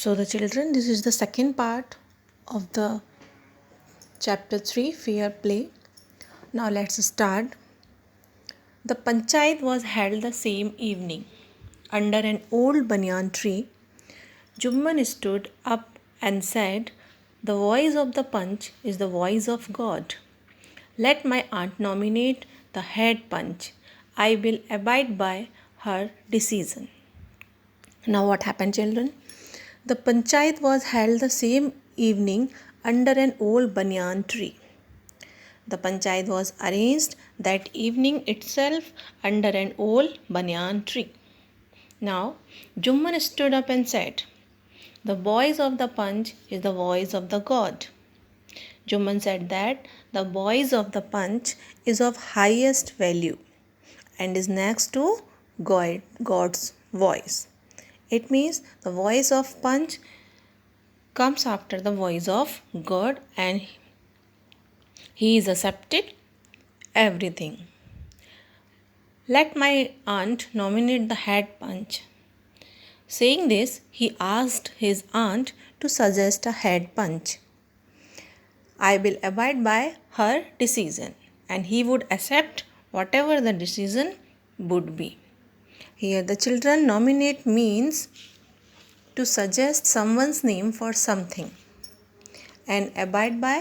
So the children, this is the second part of the chapter 3 fair play. Now let's start. The panchayat was held the same evening. Under an old banyan tree, Jumman stood up and said, "The voice of the punch is the voice of God. Let my aunt nominate the head punch. I will abide by her decision." Now what happened, children? The panchayat was held the same evening under an old banyan tree. The panchayat was arranged that evening itself under an old banyan tree. Now, Jumman stood up and said, "The voice of the punch is the voice of the god." Jumman said that the voice of the punch is of highest value and is next to God's voice. It means the voice of punch comes after the voice of God and he is accepted everything. Let my aunt nominate the head punch. Saying this, he asked his aunt to suggest a head punch. I will abide by her decision, and he would accept whatever the decision would be. Here, the children nominate means to suggest someone's name for something, and abide by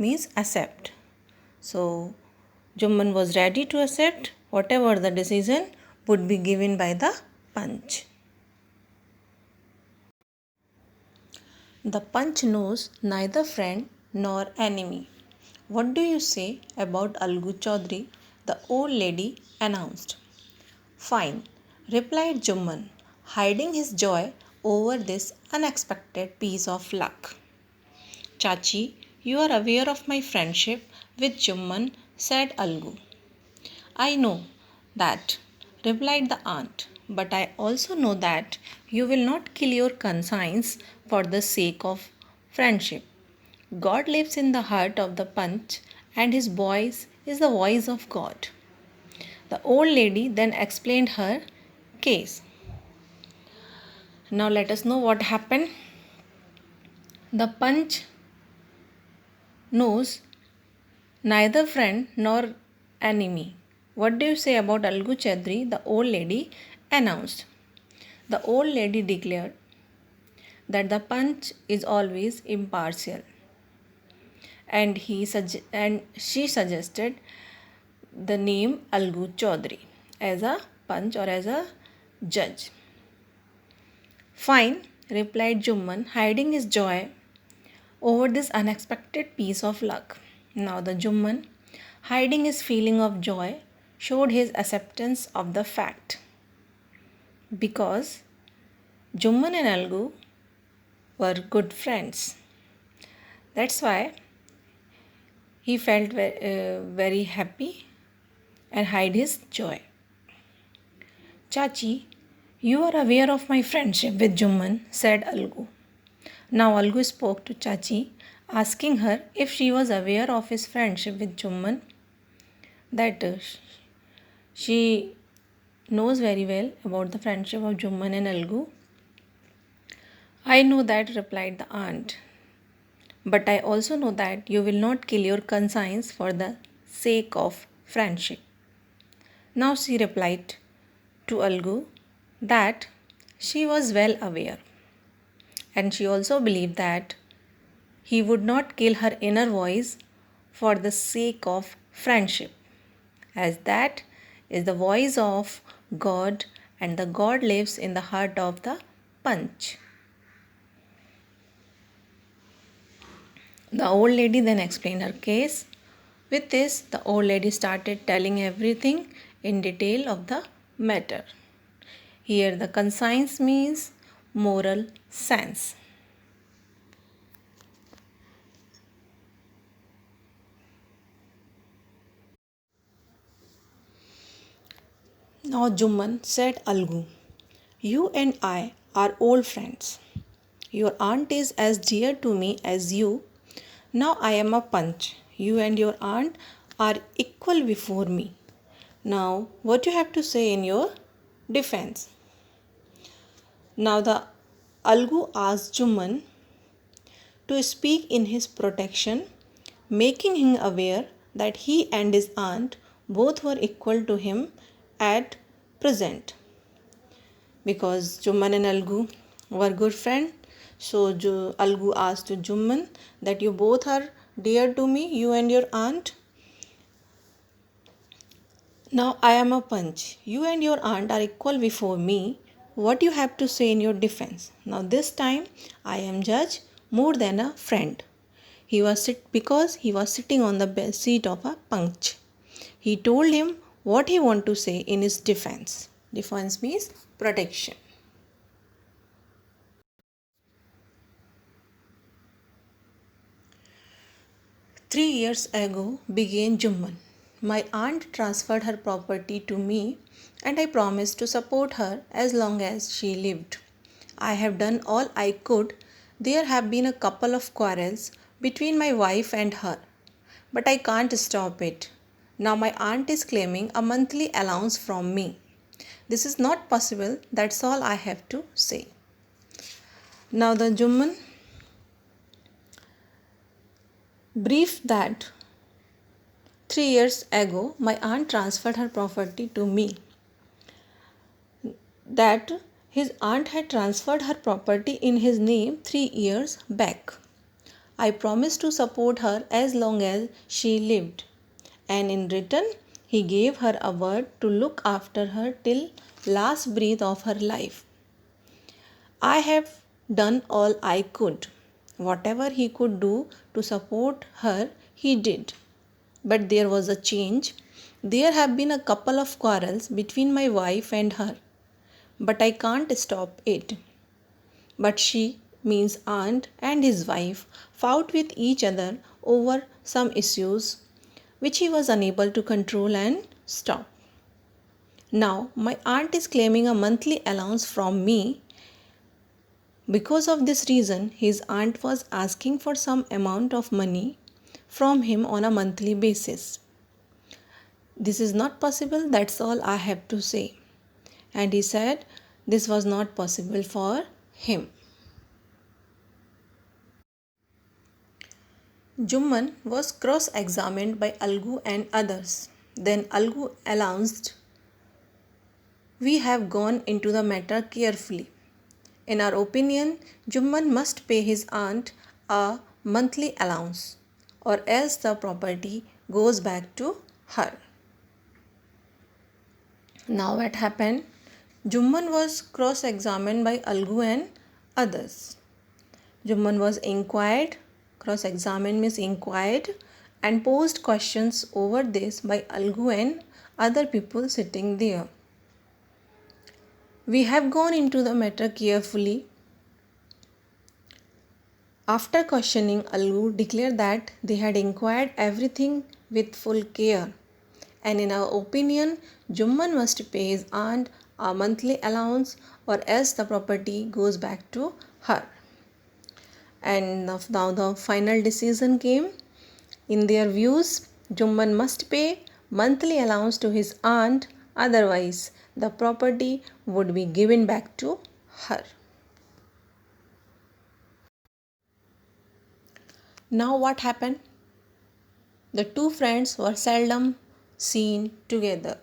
means accept. So, Jumman was ready to accept whatever the decision would be given by the punch. The punch knows neither friend nor enemy. What do you say about Algu Chaudhary? The old lady announced. Fine, replied Jumman, hiding his joy over this unexpected piece of luck. Chachi, you are aware of my friendship with Jumman, said Algu. I know that, replied the aunt, but I also know that you will not kill your conscience for the sake of friendship. God lives in the heart of the punch, and his voice is the voice of God. The old lady then explained her case. Now let us know what happened. The punch knows neither friend nor enemy. What do you say about Algu Chaudhary? The old lady announced. The old lady declared that the punch is always impartial, and she suggested the name Algu Chaudhary as a punch or as a judge. Fine, replied Jumman, hiding his joy over this unexpected piece of luck. Now the Jumman, hiding his feeling of joy, showed his acceptance of the fact. Because Jumman and Algu were good friends. That's why he felt very happy and hide his joy. Chachi, you are aware of my friendship with Jumman, said Algu. Now Algu spoke to Chachi, asking her if she was aware of his friendship with Jumman, that she knows very well about the friendship of Jumman and Algu. I know that, replied the aunt, but I also know that you will not kill your conscience for the sake of friendship. Now she replied to Algu that she was well aware, and she also believed that he would not kill her inner voice for the sake of friendship, as that is the voice of God, and the God lives in the heart of the punch. The old lady then explained her case. With this, the old lady started telling everything in detail of the matter. Here, the conscience means moral sense. Now, Jumman said Algu, you and I are old friends. Your aunt is as dear to me as you. Now I am a punch. You and your aunt are equal before me. Now, what you have to say in your defense? Now the Algu asked Jumman to speak in his protection, making him aware that he and his aunt both were equal to him at present. Because Jumman and Algu were good friends, so Algu asked to Jumman that you both are dear to me, you and your aunt. Now I am a Panch. You and your aunt are equal before me. What you have to say in your defense? Now this time I am judge more than a friend. Because he was sitting on the seat of a Panch. He told him what he want to say in his defense. Defense means protection. "3 years ago began Jumman. My aunt transferred her property to me and I promised to support her as long as she lived. I have done all I could. There have been a couple of quarrels between my wife and her, but I can't stop it. Now my aunt is claiming a monthly allowance from me. This is not possible, that's all I have to say." Now the Jumman briefed that 3 years ago my aunt transferred her property to me. That his aunt had transferred her property in his name 3 years back. I promised to support her as long as she lived, and in return he gave her a word to look after her till last breath of her life. I have done all I could. Whatever he could do to support her, he did. But there was a change. There have been a couple of quarrels between my wife and her, but I can't stop it. But she, means aunt, and his wife fought with each other over some issues which he was unable to control and stop. Now my aunt is claiming a monthly allowance from me. Because of this reason, his aunt was asking for some amount of money from him on a monthly basis. This is not possible, that's all I have to say. And he said this was not possible for him. Jumman was cross-examined by Algu and others. Then Algu announced, "We have gone into the matter carefully. In our opinion, Jumman must pay his aunt a monthly allowance, or else the property goes back to her." Now what happened? Jumman was cross-examined by Algu and others. Jumman was inquired, cross-examined means inquired, and posed questions over this by Algu and other people sitting there. "We have gone into the matter carefully." After questioning, Algu declared that they had inquired everything with full care, and in our opinion, Jumman must pay his aunt a monthly allowance, or else the property goes back to her. And now the final decision came. In their views, Jumman must pay monthly allowance to his aunt, otherwise the property would be given back to her. Now what happened? The two friends were seldom seen together.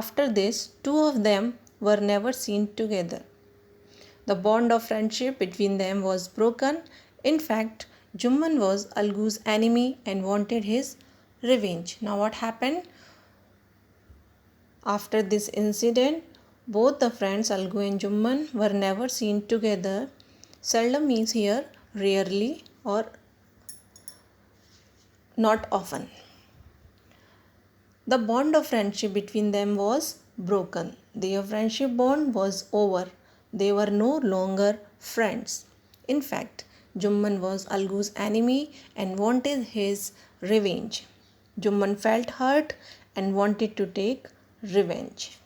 After this, two of them were never seen together. The bond of friendship between them was broken. In fact, Jumman was Algu's enemy and wanted his revenge. Now what happened? After this incident, both the friends Algu and Jumman were never seen together. Seldom means here rarely or not often. The bond of friendship between them was broken. Their friendship bond was over. They were no longer friends. In fact, Jumman was Algu's enemy and wanted his revenge. Jumman felt hurt and wanted to take revenge.